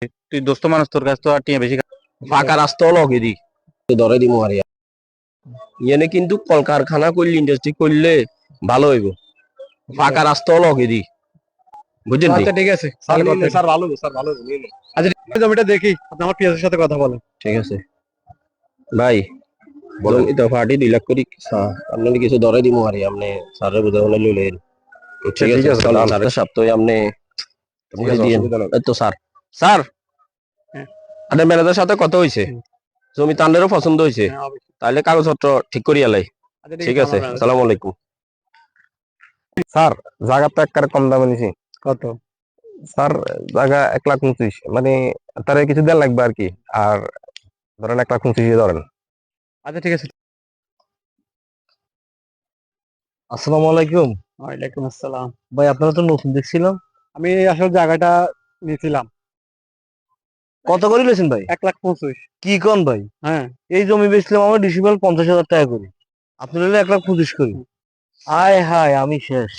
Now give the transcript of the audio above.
তুই দোস্ত মানুষ, তোর কাছে তো আর টিয়া বেশি ফাঁকা রাস্তাও লগে দি ধরে দিমু আর ইয়েনে কিন্তু কলকারখানা করলে ইন্ডাস্ট্রি করলে ভালো হইব। ফাঁকা রাস্তাও লগে দি বুঝছেন? আচ্ছা ঠিক আছে স্যার, স্যার ভালো স্যার ভালো আচ্ছা ঠিক আছে, জমিটা দেখি, আপনি আমার পিএসের সাথে কথা বলেন। ঠিক আছে ভাই, জমি তো ফাটি 2 লাখ করি আপনি কিছু ধরে দিমু আর আপনি স্যারের বুঝে হলে লইলেন। ঠিক আছে স্যারের সপ্তাহে আপনি এই তো স্যার স্যার হ্যাঁ। আপনার ম্যানেজারের সাথে কথা হয়েছে, জমি তান্ডেরও পছন্দ হয়েছে, হ্যাঁ, অবশ্যই। তাহলে কাগজপত্র ঠিক করিয়া লাই। আচ্ছা ঠিক আছে, আমার আসসালামু আলাইকুম। স্যার জায়গা তো একবারে কম দামে নিছি কত? স্যার, জায়গা 1,29,000, মানে তার কিছু দেওয়া লাগবে আর কি। আর ধরেন 1,25,000 ধরেন। আচ্ছা ঠিক আছে। আসসালামু আলাইকুম। ওয়ালাইকুম আসসালাম। ভাই আপনারা তো নতুন দেখছিলাম, আমি আসলে জায়গাটা নিয়েছিলাম কত করে লইছেন ভাই? 1,25,000। কি কোন ভাই? হ্যাঁ। এই জমি বেচলাম আমার ডিসিবল 50,000 টাকা করে, আপনি নিলে 1,25,000 করি। আয় হায়, আমি শেষ।